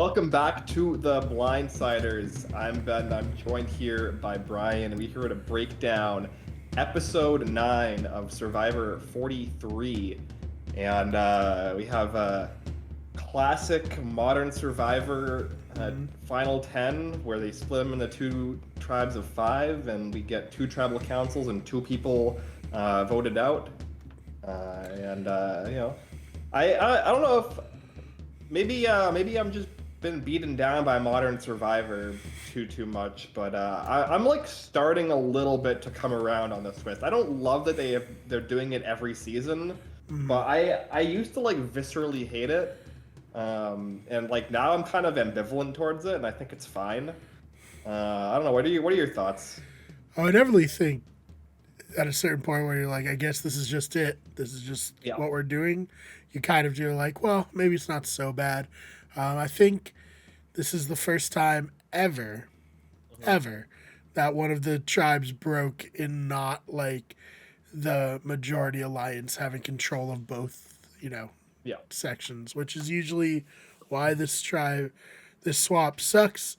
welcome back to the Blindsiders. I'm Ben. I'm joined here by Brian, and we're here to break down episode 9 of Survivor 43. And we have a classic modern Survivor final 10, where they split them into two tribes of 5, and we get 2 tribal councils and 2 people voted out. I don't know if maybe I'm just been beaten down by Modern Survivor too much, but I'm like starting a little bit to come around on this twist. I don't love that they're doing it every season, but I used to like viscerally hate it, and like now I'm kind of ambivalent towards it, and I think it's fine. I don't know. What are your thoughts? I definitely think at a certain point where you're like, I guess this is just it. This is just what we're doing. You kind of do like, well, maybe it's not so bad. I think this is the first time ever that one of the tribes broke in not like the majority alliance having control of both, sections, which is usually why this swap sucks.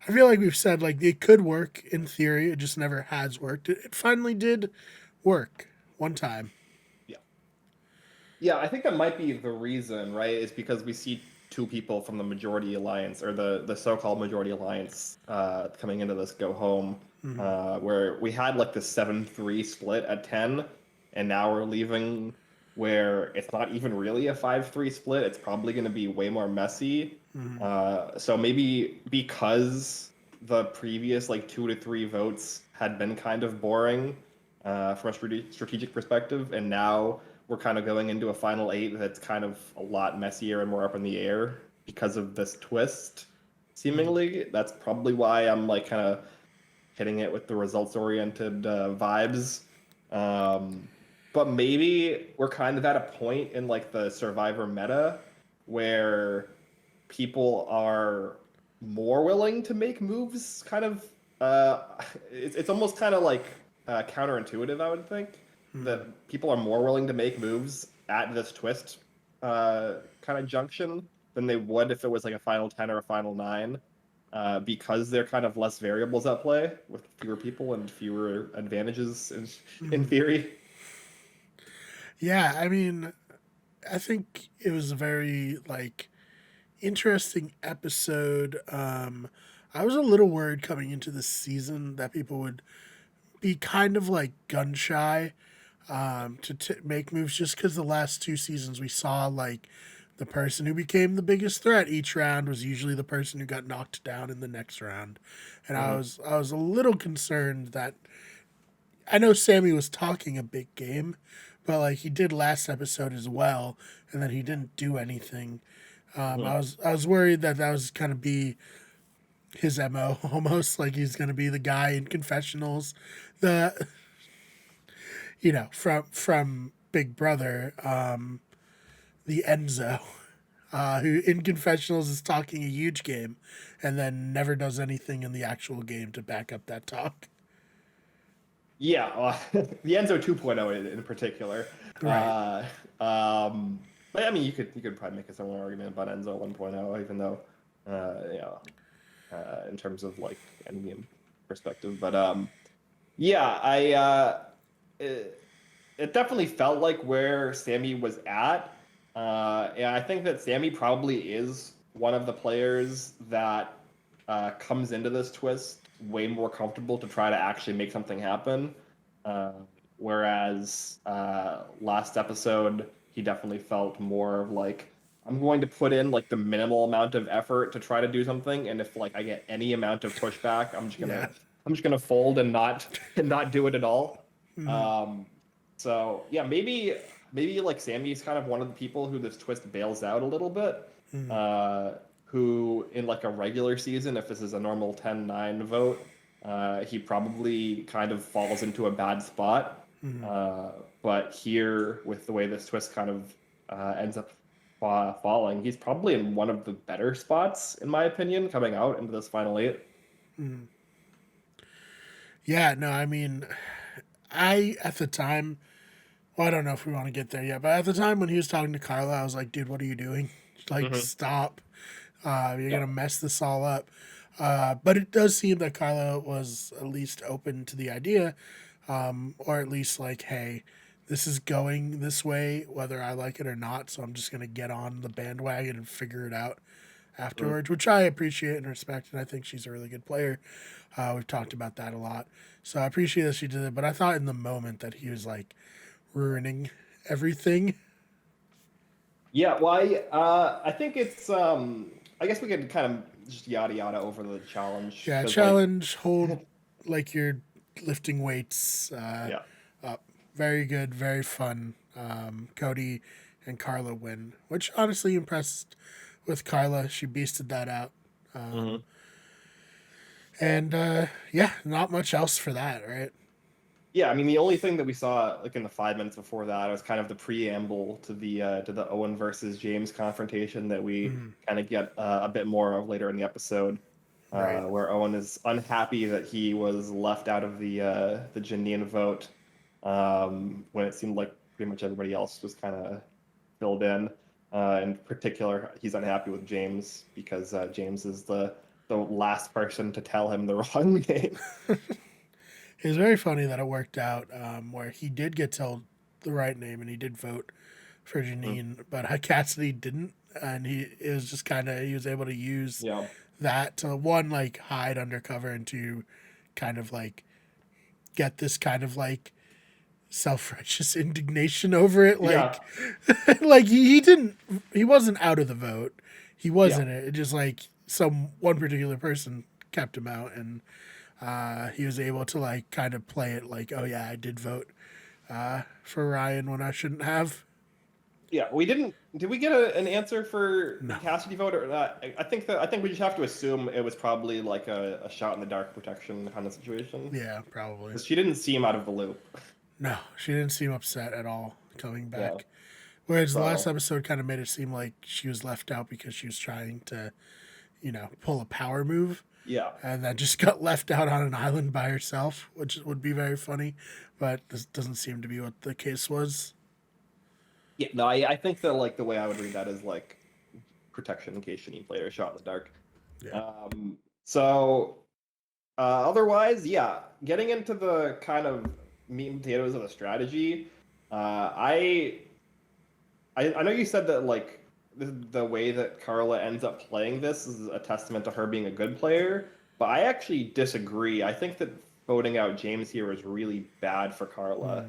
I feel like we've said like it could work in theory, it just never has worked. It finally did work one time. Yeah, I think that might be the reason, right? Is because we see 2 people from the majority alliance, or the so-called majority alliance, coming into this go home, where we had like the 7-3 split at 10, and now we're leaving where it's not even really a 5-3 split. It's probably going to be way more messy. So maybe because the previous like 2 to 3 votes had been kind of boring from a strategic perspective, and now we're kind of going into a final 8 that's kind of a lot messier and more up in the air because of this twist, seemingly. That's probably why I'm like kind of hitting it with the results-oriented vibes. But maybe we're kind of at a point in like the Survivor meta where people are more willing to make moves, kind of. It's almost kind of like counterintuitive, I would think, that people are more willing to make moves at this twist kind of junction than they would if it was like a final 10 or a final 9, because they're kind of less variables at play with fewer people and fewer advantages in theory. Yeah, I mean, I think it was a very like interesting episode. I was a little worried coming into this season that people would be kind of like gun shy to make moves, just because the last 2 seasons we saw like the person who became the biggest threat each round was usually the person who got knocked down in the next round, and I was a little concerned that I know Sammy was talking a big game, but like he did last episode as well, and then he didn't do anything. I was worried that was kind of be his MO almost, like he's going to be the guy in confessionals, the from Big Brother, the Enzo, who in confessionals is talking a huge game and then never does anything in the actual game to back up that talk. Yeah, the Enzo 2.0 in particular. Right. But I mean, you could probably make a similar argument about Enzo 1.0, even though, in terms of like endgame perspective. But it definitely felt like where Sammy was at. And I think that Sammy probably is one of the players that comes into this twist way more comfortable to try to actually make something happen. Whereas last episode, he definitely felt more of like, I'm going to put in like the minimal amount of effort to try to do something, and if like I get any amount of pushback, I'm just gonna fold and not do it at all. So yeah, maybe like Sammy's kind of one of the people who this twist bails out a little bit. Who in like a regular season, if this is a normal 10-9 vote, he probably kind of falls into a bad spot. But here, with the way this twist kind of ends up falling, he's probably in one of the better spots, in my opinion, coming out into this final 8. Yeah, no, I mean, at the time, well, I don't know if we want to get there yet, but at the time when he was talking to Carla, I was like, dude, what are you doing? Like, stop. You're Yeah. gonna mess this all up. But it does seem that Carla was at least open to the idea, or at least like, hey, this is going this way, whether I like it or not. So I'm just gonna get on the bandwagon and figure it out Mm. afterwards, which I appreciate and respect, and I think she's a really good player. We've talked about that a lot, so I appreciate that she did it. But I thought in the moment that he was like ruining everything. Yeah, well, I think it's I guess we could kind of just yada yada over the challenge Yeah, because like challenge, hold like you're lifting weights yeah. up. Very good, very fun. Cody and Carla win, which honestly impressed with Carla. She beasted that out. Hmm. And yeah, not much else for that, right? Yeah, I mean the only thing that we saw like in the 5 minutes before that was kind of the preamble to the Owen versus James confrontation that we Mm, kind of get a bit more of later in the episode, right. where Owen is unhappy that he was left out of the Janine vote, when it seemed like pretty much everybody else was kind of filled in. In particular, he's unhappy with James because James is the last person to tell him the wrong name. It was very funny that it worked out where he did get told the right name and he did vote for Mm. Janine, but Cassidy didn't. And he it was just kind of he was able to use Yeah. that to one like hide undercover and to kind of like get this kind of like self-righteous indignation over it Yeah. like like he didn't he wasn't out of the vote, he Yeah. wasn't it just like some one particular person kept him out, and he was able to like kind of play it like, oh yeah, I did vote for Ryan when I shouldn't have. Yeah, we didn't. Did we get an answer for the No. Cassidy vote or not? I think we just have to assume it was probably like a shot in the dark protection kind of situation Yeah, probably. because she didn't seem out of the loop. No, she didn't seem upset at all coming Yeah. back. Whereas the last So episode kind of made it seem like she was left out because she was trying to, pull a power move, yeah. and that just got left out on an island by herself, which would be very funny. But this doesn't seem to be what the case was. Yeah. No, I think that like the way I would read that is like protection in case Janine played a shot in the dark. Yeah. So otherwise, yeah, getting into the kind of meat and potatoes of the strategy, I know you said that like the way that Carla ends up playing this is a testament to her being a good player, but I actually disagree. I think that voting out James here was really bad for Carla.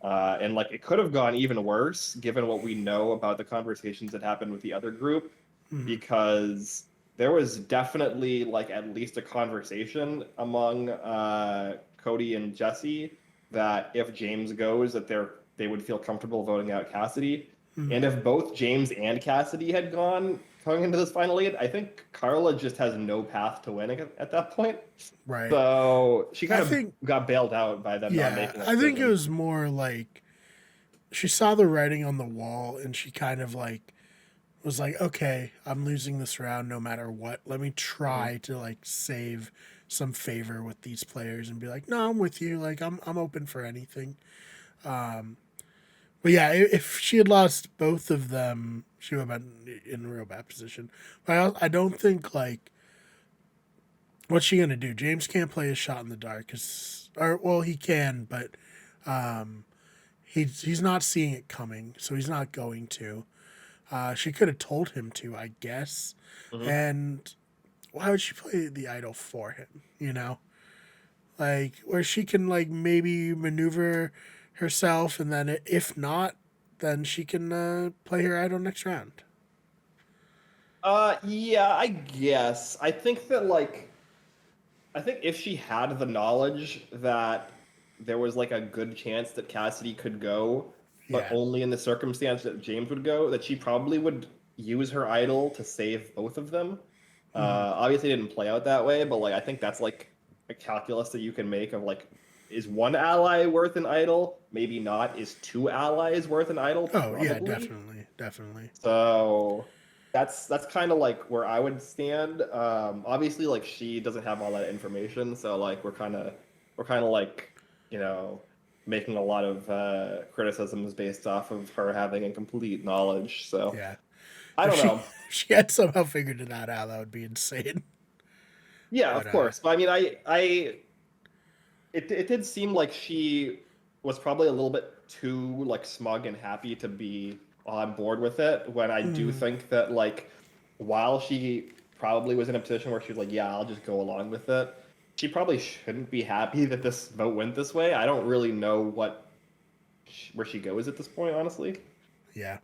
Mm, And like it could have gone even worse given what we know about the conversations that happened with the other group, mm, because there was definitely like at least a conversation among Cody and Jesse that if James goes, that they would feel comfortable voting out Cassidy. And mm. if both James and Cassidy had gone going into this final eight, I think Carla just has no path to winning at that point. Right. So she I kind of think, got bailed out by them not yeah, making a I think it decision. was more like she saw the writing on the wall and she kind of like was like, okay, I'm losing this round no matter what. Let me Mhm. try to like save some favor with these players and be like, no, I'm with you. Like I'm open for anything. Um, but yeah, if she had lost both of them, she would have been in a real bad position. But I don't think like what's she gonna do? James can't play a shot in the dark, or well, he can, but um, he's not seeing it coming, so he's not going to. She could have told him to, I guess. Mhm. And why would she play the idol for him? Like where she can like maybe maneuver herself, and then if not, then she can play her idol next round. Yeah, I guess. I think if she had the knowledge that there was like a good chance that Cassidy could go, but Yeah. only in the circumstance that James would go, that she probably would use her idol to save both of them. Mm-hmm. Obviously it didn't play out that way, but like I think that's like a calculus that you can make of like, is one ally worth an idol? Maybe not. Is two allies worth an idol? Oh yeah, Probably. definitely, definitely. So that's kind of like where I would stand. Obviously, like she doesn't have all that information, so like we're kind of like you know making a lot of criticisms based off of her having incomplete knowledge. So Yeah. I If don't know. if she had somehow figured that out, that would be insane. Yeah, But of course. But I mean, it did seem like she was probably a little bit too like smug and happy to be on board with it. When I do mm, think that like while she probably was in a position where she was like, yeah, I'll just go along with it. She probably shouldn't be happy that this vote went this way. I don't really know where she goes at this point, honestly. yeah,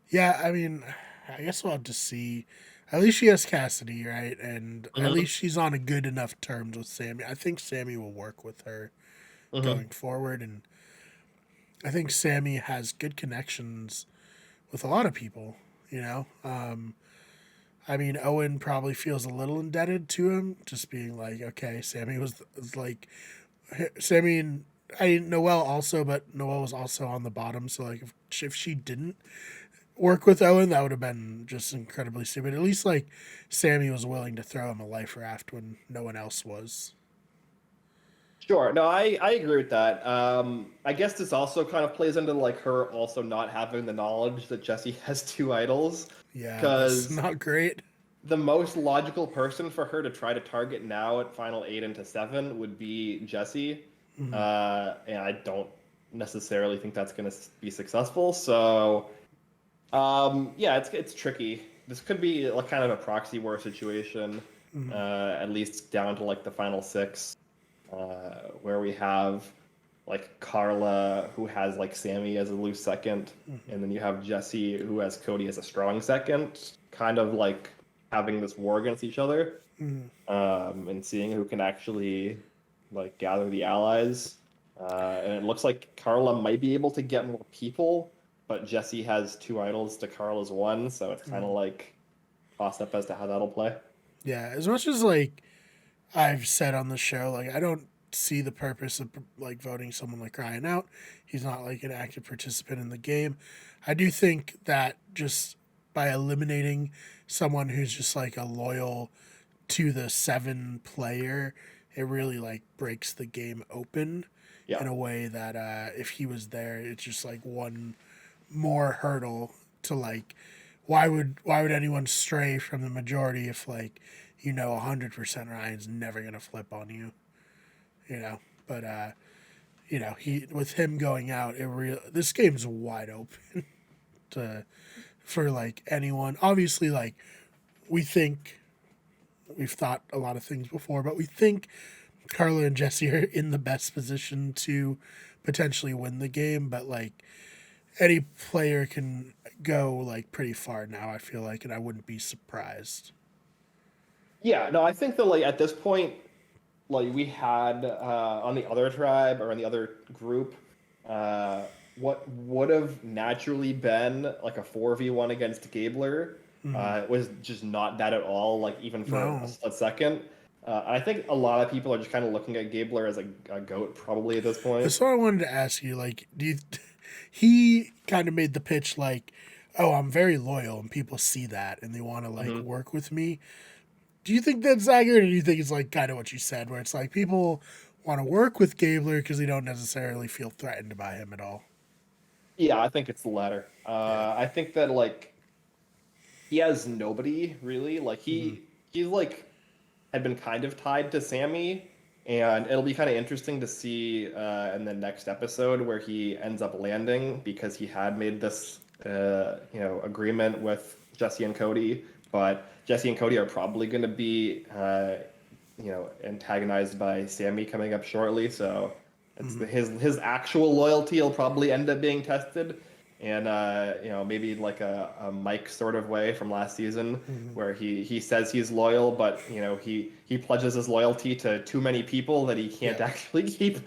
yeah. I mean, I guess we'll have to see. At least she has Cassidy, right? And at Hmm. least she's on a good enough terms with Sammy. I think Sammy will work with her Hmm. going forward, and I think Sammy has good connections with a lot of people. You know, I mean, Owen probably feels a little indebted to him, just being like, okay, Sammy was like, Sammy and Noelle also, but Noelle was also on the bottom. So like, if she didn't work with Owen, that would have been just incredibly stupid. At least like, Sammy was willing to throw him a life raft when no one else was. Sure. No, I agree with that. I guess this also kind of plays into like her also not having the knowledge that Jesse has two idols, Yeah, that's because not great. the most logical person for her to try to target now at Final 8 into 7 would be Jesse. Mm, And I don't necessarily think that's going to be successful. So, yeah, it's tricky. This could be like kind of a proxy war situation, mm, at least down to like the Final 6, where we have like Carla, who has like Sammy as a loose second, mm, and then you have Jesse, who has Cody as a strong second, kind of like having this war against each other, mm. and seeing who can actually like gather the allies. And it looks like Carla might be able to get more people, but Jesse has two idols to Carla's one, so it's kind of like toss up as to how that'll play. Yeah, as much as like I've said on the show, like I don't see the purpose of like voting someone like Ryan out. He's not like an active participant in the game. I do think that just by eliminating someone who's just like a loyal to the 7 player, it really like breaks the game open Yeah. in a way that if he was there, it's just like one more hurdle to like why would anyone stray from the majority if like 100% Ryan's never gonna flip on you, you know. But he with him going out, this game's wide open to for like anyone. Obviously, like we think we've thought a lot of things before, but we think Carla and Jesse are in the best position to potentially win the game. But like any player can go like pretty far now, I feel like, and I wouldn't be surprised. Yeah, no, I think that like at this point, like we had on the other tribe or on the other group, uh, what would have naturally been like a 4v1 against Gabler, Mm-hmm. was just not that at all, like even for a No, split second. I think a lot of people are just kind of looking at Gabler as a goat probably at this point. that's what I wanted to ask you. Like, do you? He kind of made the pitch like, "Oh, I'm very loyal, and people see that, and they want to like Hmm. work with me." Do you think that's accurate, or do you think it's like kind of what you said, where it's like people want to work with Gabler because they don't necessarily feel threatened by him at all? Yeah, I think it's the latter. Yeah. I think that like he has nobody really. Like Mm-hmm. he's like had been kind of tied to Sammy, and it'll be kind of interesting to see in the next episode where he ends up landing, because he had made this agreement with Jesse and Cody, but Jesse and Cody are probably going to be antagonized by Sammy coming up shortly, so it's Mm-hmm. his actual loyalty will probably end up being tested. And maybe like a Mike sort of way from last season, Mm-hmm. where he says he's loyal, but he pledges his loyalty to too many people that he can't Yep. actually keep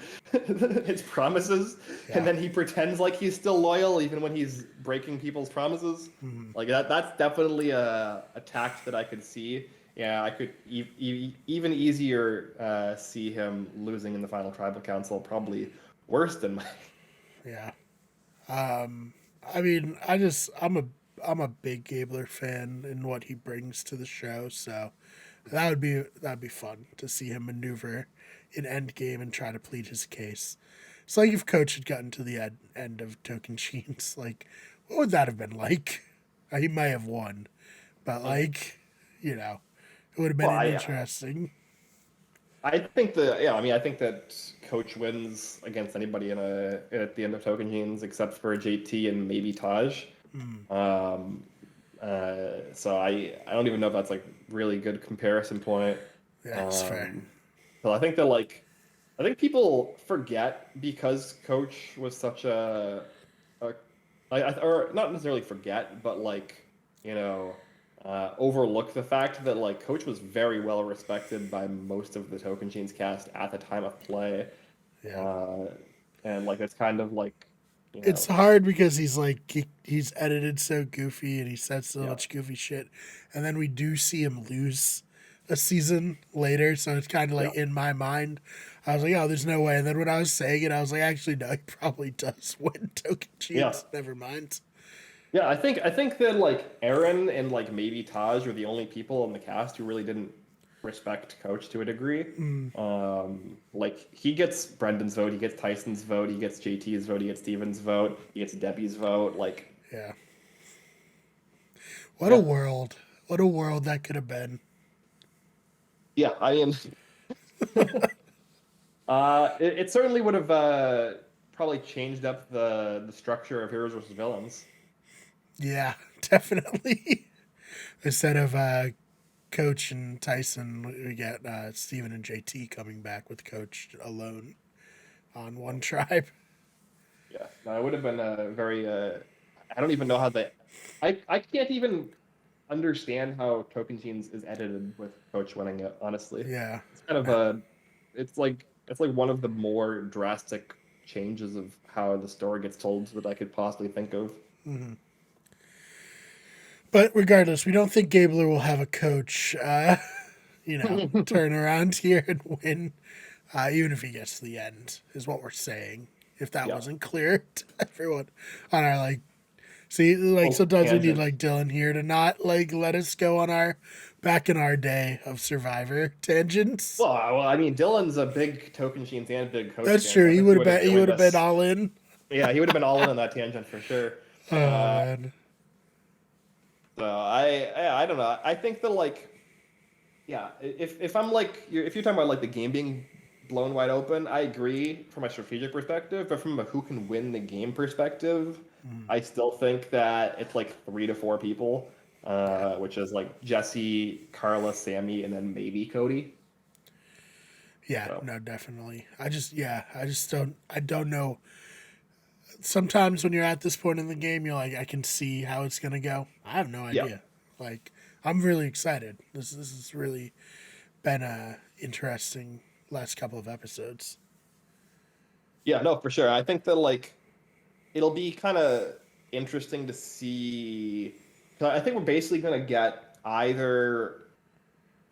his promises, and Yeah. then he pretends like he's still loyal even when he's breaking people's promises. Mm-hmm. Like that's definitely a tact that I could see. Yeah, I could even easier see him losing in the final tribal council, probably worse than Mike. Yeah. I mean, I'm a big Gabler fan and what he brings to the show, so that'd be fun to see him maneuver in Endgame and try to plead his case. It's like if Coach had gotten to the end of Token Jeans, like what would that have been like? He may have won, but like, you know, it would have been Well, an interesting. I think that yeah, I mean, I think that Coach wins against anybody in a at the end of Token Genes except for JT and maybe Taj. Mm, Um, so I don't even know if that's like really good comparison point. yeah, it's fair. Um, so I think that like I think people forget because Coach was such a or not necessarily forget, but like you know overlook the fact that like Coach was very well respected by most of the Token Chains cast at the time of play, Yeah. uh, and like it's kind of like you It's know hard because he's like he's edited so goofy and he said so yeah much goofy shit, and then we do see him lose a season later, so it's kind of yeah like in my mind, I was like, oh, there's no way. And then when I was saying it, I was like, actually, no, he probably does win Token yeah. Cheats. Never mind. Yeah, I think that like Aaron and like maybe Taj were the only people in the cast who really didn't respect Coach to a degree. Mm, Like he gets Brendan's vote, he gets Tyson's vote, he gets JT's vote, he gets Steven's vote, he gets Debbie's vote. Like, yeah. What a yeah, world! What a world that could have been. yeah. I mean, it certainly would have probably changed up the structure of heroes versus villains. Yeah, definitely. Instead of Coach and Tyson, we get Steven and JT coming back with Coach alone on one tribe. Yeah, no, it would have been a very. I don't even know how they. I can't even understand how Token Genes is edited with Coach winning it. Honestly, Yeah. it's kind of a. It's like one of the more drastic changes of how the story gets told that I could possibly think of. Mm-hmm. But regardless, we don't think Gabler will have a coach, turn around here and win, even if he gets to the end, is what we're saying. If that Yeah. wasn't clear to everyone on our see, like Oh, sometimes we need tangent. like Dylan here to not like let us go on our back in our day of Survivor tangents. Well, I mean, Dylan's a big Token Genes and big Coach That's fan, so true. I He think would have been. He would joined have been us. all in. Yeah, he would have been all in on that tangent for sure. Oh Uh, man. so I don't know. I think that like yeah, if I'm like if you're talking about like the game being blown wide open, I agree from a strategic perspective, but from a who can win the game perspective, Mm, I still think that it's like 3 to 4 people, yeah. which is like Jesse, Carla, Sammy, and then maybe Cody. Yeah. So No. Definitely. I just don't. I don't know. Sometimes when you're at this point in the game, you're like, I can see how it's gonna go. I have no yeah, idea. Like, I'm really excited. This has really been a interesting last couple of episodes. yeah, no, for sure. I think that like it'll be kind of interesting to see. 'Cause I think we're basically gonna get either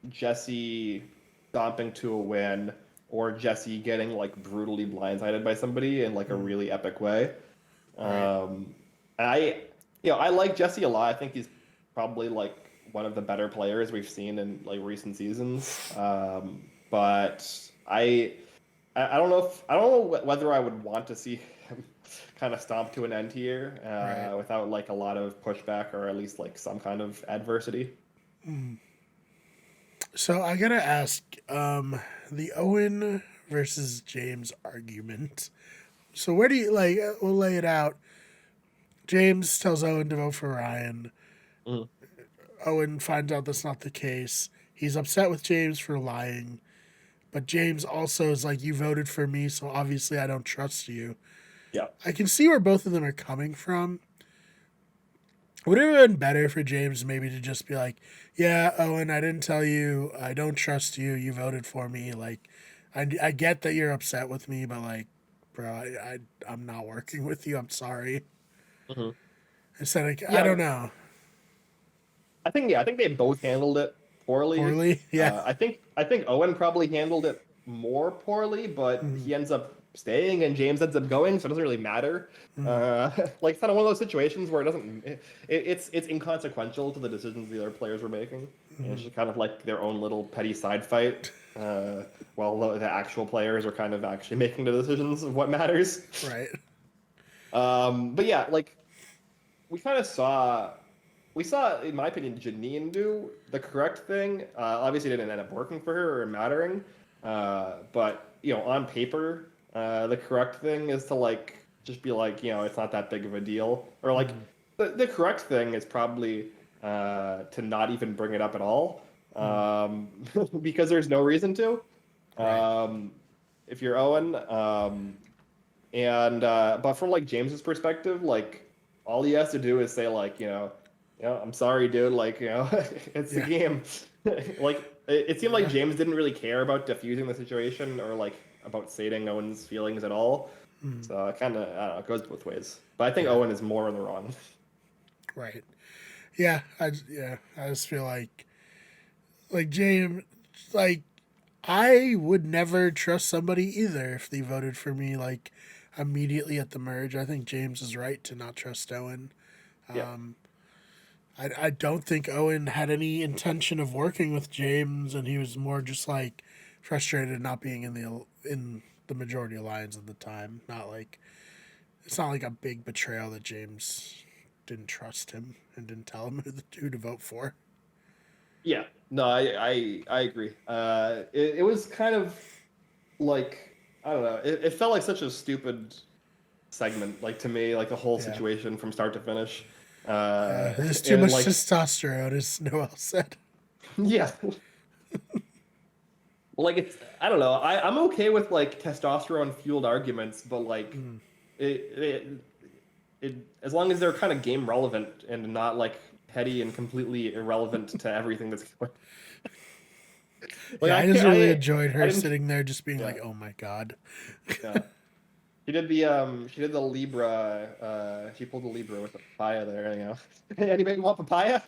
Jesse stomping to a win or Jesse getting like brutally blindsided by somebody in like a Mm, really epic way. right. And I like Jesse a lot. I think he's probably like one of the better players we've seen in like recent seasons. But I don't know if I don't know whether I would want to see him kind of stomp to an end here Right. without like a lot of pushback or at least like some kind of adversity. Mm. So I gotta ask, the Owen versus James argument. So where do you like? We'll lay it out. James tells Owen to vote for Ryan. Mhm. Owen finds out that's not the case. He's upset with James for lying, but James also is like, "You voted for me, so obviously I don't trust you." Yeah. I can see where both of them are coming from. Would it have been better for James maybe to just be like, "Yeah, Owen, I didn't tell you. I don't trust you. You voted for me. Like, I get that you're upset with me, but like, bro, I'm not working with you. I'm sorry." Mhm. Instead, like, I Yeah, don't know, I think they both handled it poorly. poorly. Yeah. I think Owen probably handled it more poorly, but Mm, he ends up staying and James ends up going, so it doesn't really matter. mm, Like it's kind of one of those situations where it doesn't it's inconsequential to the decisions the other players were making. And it's mm. just kind of like their own little petty side fight. While the actual players are kind of actually making the decisions of what matters. Right. But yeah, like we kind of saw. we saw, in my opinion, Janine do the correct thing. Obviously, it didn't end up working for her or mattering. But on paper, the correct thing is to like just be like, it's not that big of a deal. Or like Mm, the correct thing is probably to not even bring it up at all, mm, because there's no reason to. right. Um, if you're Owen, and but from like James's perspective, like all he has to do is say like, I'm sorry, dude. Like, it's the Yeah. game. Like it seemed like Yeah. James didn't really care about diffusing the situation or like about sating Owen's feelings at all. Mm, So it kind of, I don't know, it goes both ways. But I think yeah. Owen is more in the wrong. Right. Yeah. I just feel like James, like I would never trust somebody either if they voted for me like immediately at the merge. I think James is right to not trust Owen. Yeah. I don't think Owen had any intention of working with James, and he was more just like frustrated not being in the majority alliance at the time. Not like it's not like a big betrayal that James didn't trust him and didn't tell him who to vote for. Yeah. No, I agree. It was kind of like, I don't know. It felt like such a stupid segment, like to me, like the whole Yeah, situation from start to finish. yeah. There's too And much like, testosterone, as Noel said. yeah, like it's, I don't know. I'm okay with like testosterone fueled arguments, but like Mm. it, it, as long as they're kind of game relevant and not like petty and completely irrelevant to everything that's going. Like Yeah, I I just can't, really enjoyed I her didn't, sitting there just being yeah, like, "Oh my god." yeah. She did the Libra. She pulled the Libra with the papaya there. Anybody want papaya?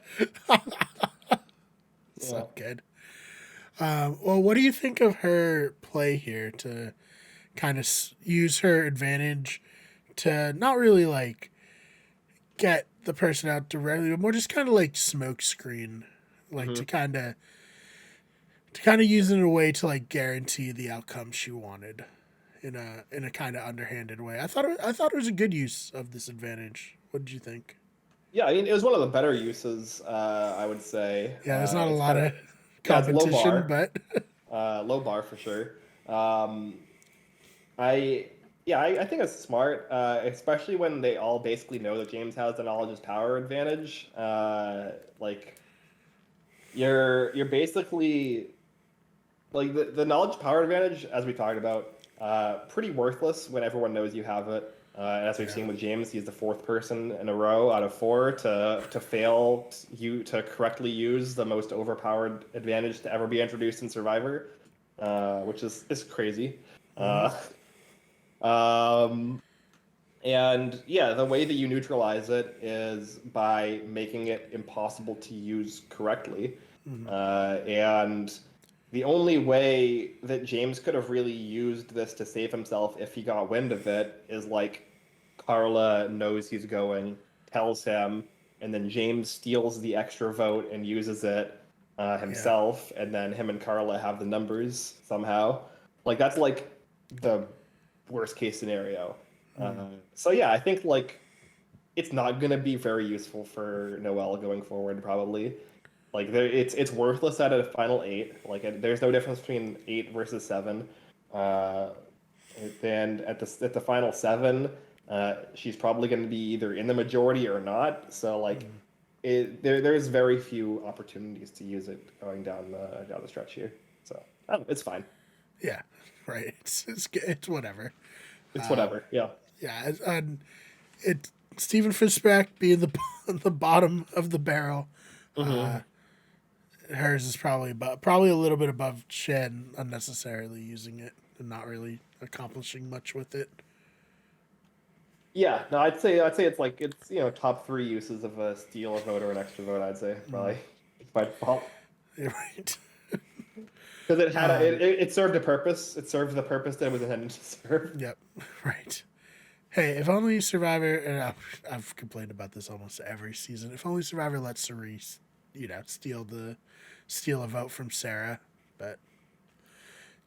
So Yeah. good. Well, what do you think of her play here to kind of use her advantage to not really like get the person out directly, but more just kind of like smoke screen, like Hmm. to kind of use it in a way to like guarantee the outcome she wanted in a kind of underhanded way. I thought it was a good use of this advantage. What did you think? Yeah, I mean, it was one of the better uses, I would say. Yeah, there's not a It's lot kind of, of yeah, it's low competition, bar, but low bar for sure. Um, I, yeah, I think it's smart, especially when they all basically know that James has the knowledge is power advantage. Like you're basically like the knowledge power advantage, as we talked about, pretty worthless when everyone knows you have it. And as we've yeah, seen with James, he's the fourth person in a row out of four to fail you to correctly use the most overpowered advantage to ever be introduced in Survivor, which is crazy. mm-hmm. Uh, um, and yeah, the way that you neutralize it is by making it impossible to use correctly. Mm-hmm. And the only way that James could have really used this to save himself if he got wind of it is like Carla knows he's going, tells him, and then James steals the extra vote and uses it Yeah, himself, and then him and Carla have the numbers somehow. Like that's like the worst case scenario. mm-hmm. So yeah, I think like it's not gonna be very useful for Noel going forward, probably. Like it's worthless at a final eight. Like there's no difference between eight versus seven. Uh, and at the final seven, she's probably going to be either in the majority or not. So like, Mm-hmm. there's very few opportunities to use it going down the stretch here. So it's fine. Yeah, right. It's whatever. It's whatever. Yeah. Yeah, it Stephen Fishback being the the bottom of the barrel. Hmm. Hers is probably a little bit above Shen unnecessarily using it and not really accomplishing much with it. Yeah. No, I'd say it's top three uses of a steal, a vote, or an extra vote. I'd say probably by default. You're right. Because Um, it served a purpose. It served the purpose that it was intended to serve. yep, right. Hey, if only Survivor, and I've complained about this almost every season. If only Survivor lets Cerise, steal a vote from Sarah, but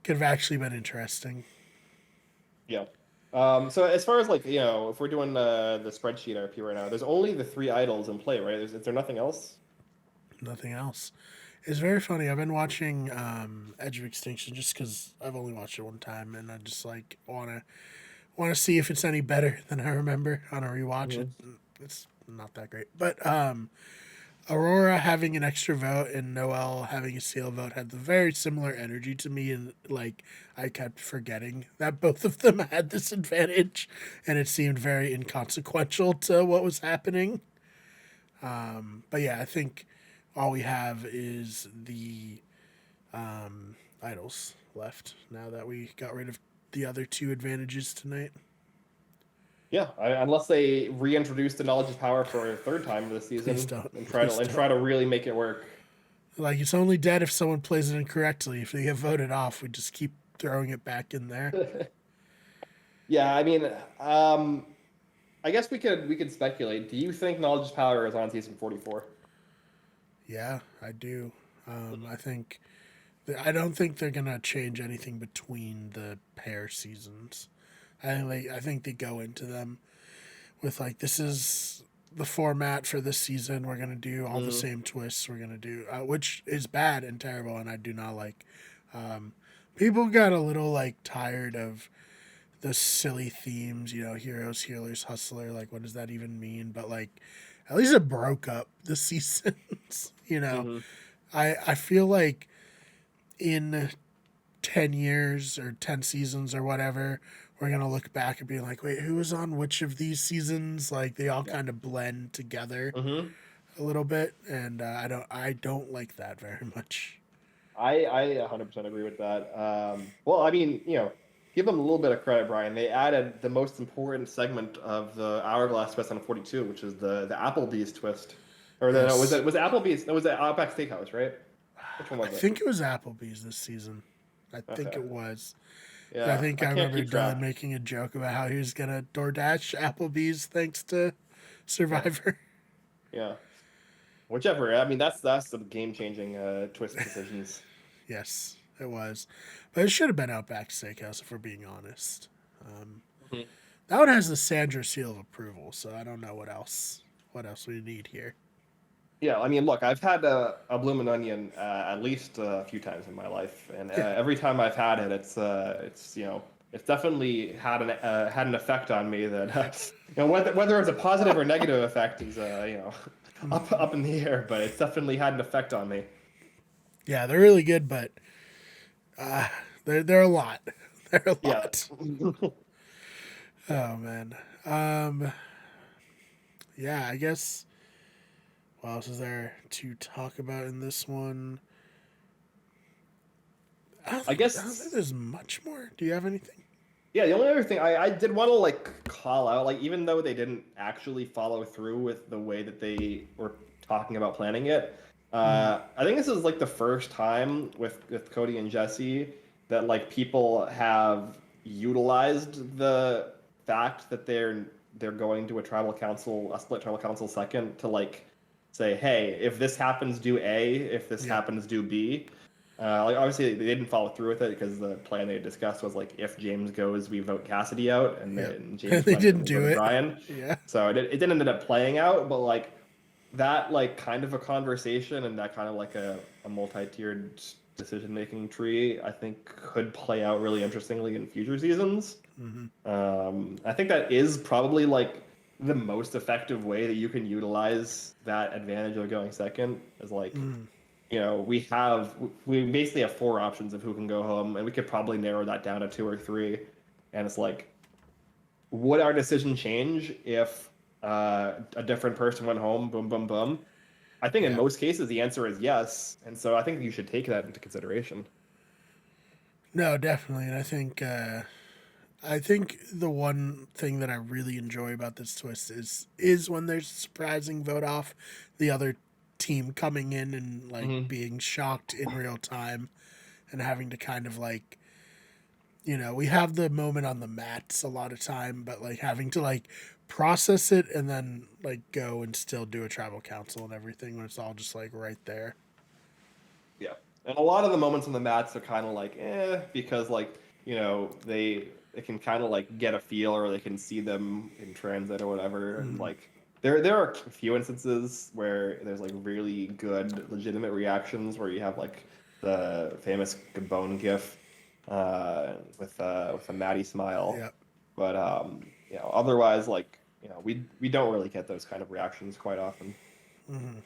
could have actually been interesting. Yeah. So as far as like, if we're doing the spreadsheet RP right now, there's only the three idols in play, right? Is there nothing else? Nothing else. It's very funny. I've been watching Edge of Extinction just because I've only watched it one time, and I just like want to see if it's any better than I remember on a rewatch. Mhm. It's not that great, but Aurora having an extra vote and Noel having a seal vote had the very similar energy to me, and like I kept forgetting that both of them had this advantage, and it seemed very inconsequential to what was happening. But yeah, I think all we have is the idols left now that we got rid of the other two advantages tonight. Yeah, unless they reintroduce the knowledge of power for a third time this Please season don't. and Please try don't. to really make it work. Like, it's only dead if someone plays it incorrectly. If they get voted off, we just keep throwing it back in there. Yeah, I mean, I guess we could speculate. Do you think knowledge of power is on season 44? Yeah, I do. I think I don't think they're gonna change anything between the pair seasons. I think they go into them with like, this is the format for this season. We're gonna do all the Mm, same twists. We're gonna do which is bad and terrible, and I do not like. Um, People got a little like tired of the silly themes, heroes, healers, hustler. Like, what does that even mean? But like, at least it broke up the seasons. hmm I feel like in 10 years or 10 seasons or whatever, we're gonna look back and be like, wait, who was on which of these seasons? Like, they all Yeah. kind of blend together hmm a little bit, and I don't like that very much. I 100% agree with that. Well, I mean, give them a little bit of credit, Brian. They added the most important segment of the Hourglass twist on 42, which is the Applebee's twist. Or no, Yes, was it Applebee's? No, was it Outback Steakhouse, right? Which one I was it? think it was Applebee's this season. I think Okay. it was. I Yeah, think I I can't remember keep Dylan track. making a joke about how he was gonna DoorDash Applebee's thanks to Yeah, Survivor. yeah. Whichever. I mean, that's some game-changing twist decisions. Yes, it was, but it should have been Outback Steakhouse if we're being honest. Um, Mhm. that one has the Sandra seal of approval, so I don't know what else we need here. Yeah, I mean, look, I've had a bloomin' onion at least a few times in my life, and Yeah, every time I've had it, it's definitely had an effect on me that whether it's a positive or negative effect is up in the air, but it's definitely had an effect on me. yeah, they're really good, but uh, they're a lot. They're a Yeah. lot. Oh man. Um, yeah, I guess. What else is there to talk about in this one? I I don't think guess. there's much more. Do you have anything? Yeah, the only other thing I did want to like call out, like even though they didn't actually follow through with the way that they were talking about planning it, Mm, I think this is like the first time with Cody and Jesse that like people have utilized the fact that they're going to a split tribal council second to like say, hey, if this happens, do A. If this yep. happens, do B. Like obviously they didn't follow through with it because the plan they discussed was like if James goes, we vote Cassidy out, and Yep. then And James they went and didn't we do voted it. Brian. Yeah. So it didn't end up playing out, but like that like kind of a conversation and that kind of like a multi-tiered decision making tree, I think could play out really interestingly in future seasons. Hmm. I think that is probably like the most effective way that you can utilize that advantage of going second is like Mm, we basically have four options of who can go home, and we could probably narrow that down to two or three. And it's like, would our decision change if a different person went home? Boom, boom, boom. I think in yeah. most cases the answer is yes, and so I think you should take that into consideration. No, definitely. And I think the one thing that I really enjoy about this twist is when there's surprising vote off, the other team coming in and like Hmm being shocked in real time and having to kind of like, we have the moment on the mats a lot of time, but like having to like process it and then like go and still do a tribal council and everything when it's all just like right there. Yeah, and a lot of the moments on the mats are kind of like because like they they can kind of like get a feel, or they can see them in transit or whatever, and Mm. like there are a few instances where there's like really good legitimate reactions where you have like the famous Gabon gif with a Maddie smile, Yep. but otherwise like we don't really get those kind of reactions quite often. Hmm.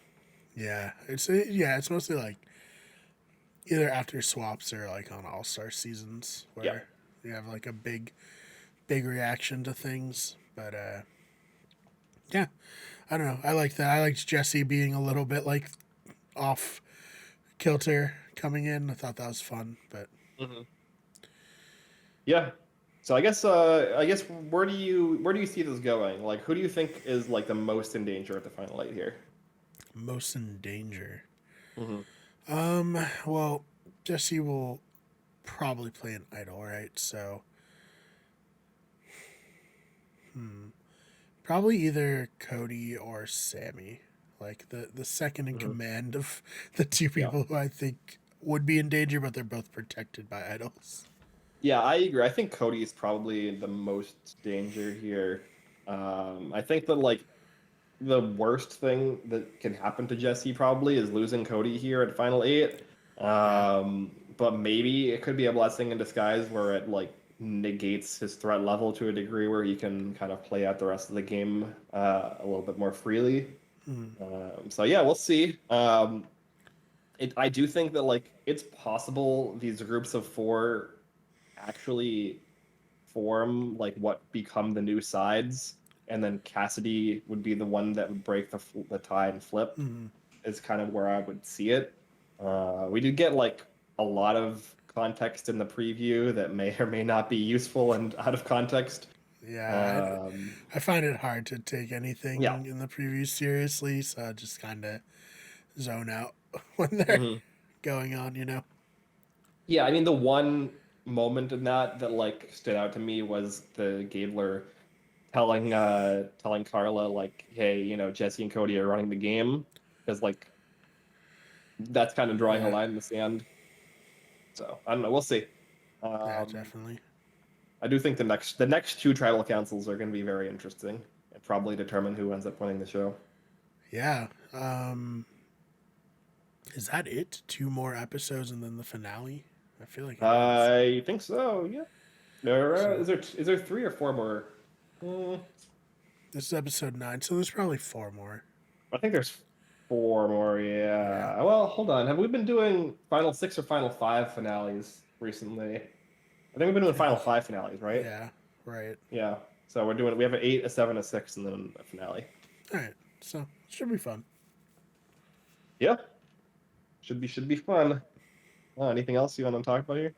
Yeah. It's mostly like either after swaps or like on All Star seasons Yeah. where you have like a big reaction to things. But yeah, I don't know. I like that. I liked Jesse being a little bit like off kilter coming in. I thought that was fun. But Hmm. Yeah. So I guess where do you see this going? Like who do you think is like the most in danger at the final eight here? most in danger. Hmm. Well, Jesse will probably play an idol, right? So, probably either Cody or Sammy, like the second in Hmm. command of the two Yeah. people who I think would be in danger, but they're both protected by idols. Yeah, I agree. I think Cody is probably the most danger here. I think that like the worst thing that can happen to Jesse probably is losing Cody here at Final Eight. Yeah. But maybe it could be a blessing in disguise where it like negates his threat level to a degree where he can kind of play out the rest of the game a little bit more freely. Mm. So yeah, we'll see. I do think that like it's possible these groups of four actually form like what become the new sides, and then Cassidy would be the one that would break the tie and flip. Mm. Is kind of where I would see it. We did get like a lot of context in the preview that may or may not be useful and out of context. Yeah, Um, I find it hard to take yeah. anything in the preview seriously, so I just kind of zone out when they're Hmm. going on. You know. Yeah, I mean the one moment in that like stood out to me was the Gabler telling Carla like, hey, Jesse and Cody are running the game, because like that's kind of drawing a Yeah. line in the sand. So I don't know. We'll see. Yeah. Um, Definitely. I do think the next two tribal councils are going to be very interesting and probably determine who ends up winning the show. Yeah. Is that it? Two more episodes and then the finale? I feel like it is. I think so. Yeah. There So is there three or four more? this is episode 9, so there's probably 4 more. I think there's four more. Yeah. Yeah. Well, hold on. Have we been doing final six or final five finales recently? I think we've been doing final Yes. five finales, right? Yeah. Right. Yeah. So we have an 8, a 7, a 6, and then a finale. All right. So it should be fun. Yeah. Should be fun. Anything else you want to talk about here?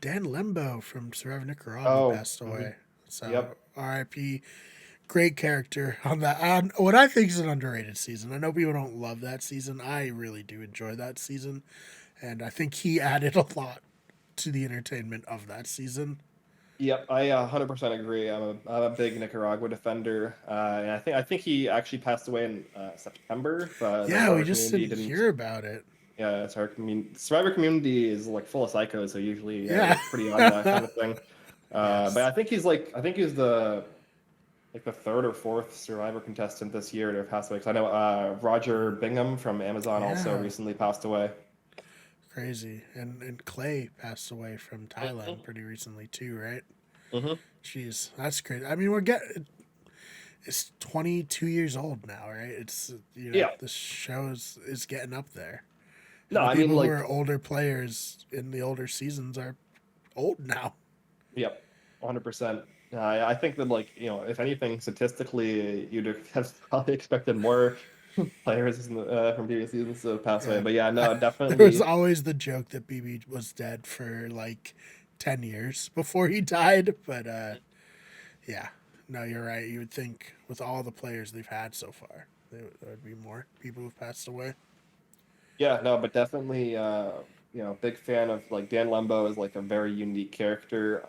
Dan Lembo from Survivor Nicaragua Oh. passed Hmm. away. So Yep. R.I.P. Great character on that. On what I think is an underrated season. I know people don't love that season. I really do enjoy that season, and I think he added a lot to the entertainment of that season. Yep, I 100% agree. I'm a big Nicaragua defender, and I think he actually passed away in September, but the Yeah, we Survivor just community didn't didn't. hear about it. Yeah, Survivor community is like full of psychos, so usually Yeah. it's pretty on that kind of thing. But Yes. I think he's the third or fourth Survivor contestant this year to have passed away. 'Cause I know Roger Bingham from Amazon also Yeah. recently passed away. Crazy. And Clay passed away from Thailand Hmm. pretty recently too, right? Hmm. Jeez, that's crazy. I mean, we're getting it's 22 years old now, right? It's Yeah. the show is getting up there. No, And the I mean people who are like, older players in the older seasons are old now. yep, 100%. I think that like if anything, statistically, you'd have probably expected more players from previous seasons to pass away. Yeah. But yeah, no, There was definitely. always the joke that BB was dead for like 10 years before he died, but yeah. No, you're right. You would think with all the players they've had so far, there would be more people who've passed away. Yeah, no, but definitely, big fan of like Dan Lembo is like a very unique character.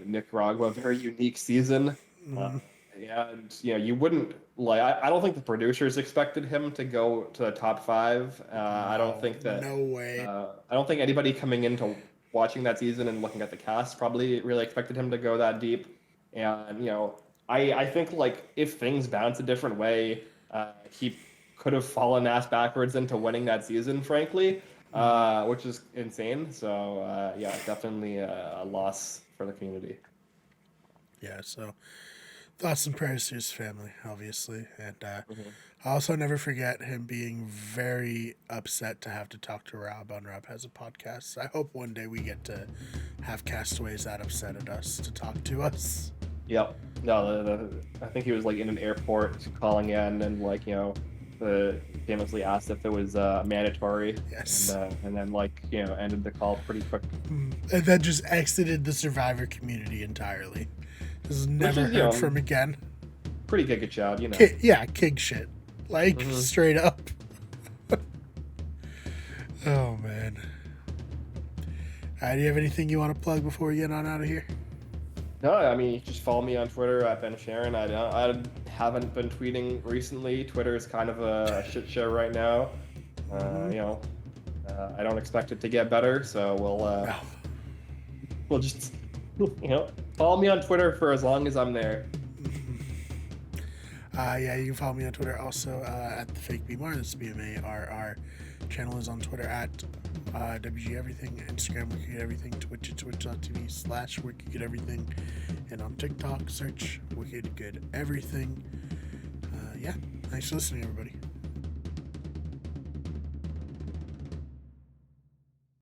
Nicaragua, very unique season. Uh, Mm, yeah, and you wouldn't like. I don't think the producers expected him to go to the top five. I don't no, think that. no way. I don't think anybody coming into watching that season and looking at the cast, probably really expected him to go that deep. And I think like if things bounce a different way, he could have fallen ass backwards into winning that season, frankly, which is insane. So yeah, definitely a loss for the community. Yeah, so thoughts and prayers to his family, obviously. And Mhm. I also never forget him being very upset to have to talk to Rob on Rob Has a Podcast. I hope one day we get to have castaways that upset at us to talk to us. Yep. No, I think he was like in an airport calling in, and like famously asked if it was mandatory. Yes. And then like ended the call pretty quick. And then just exited the Survivor community entirely. Just never is, heard from again. Pretty Giga Chad, Yeah, king shit. Like, straight up. Oh, man. Do you have anything you want to plug before we get on out of here? No, I mean, just follow me on Twitter at Ben Sharon. I haven't been tweeting recently. Twitter is kind of a shit show right now. I don't expect it to get better, so we'll just follow me on Twitter for as long as I'm there. Yeah, you can follow me on Twitter also at the Fake BMR. This is BMARR. Channel is on Twitter at WG Everything, Instagram Wicked Everything, Twitch at twitch.tv/Wicked Good Everything, and on TikTok search Wicked Good Everything. Yeah, thanks for listening, everybody.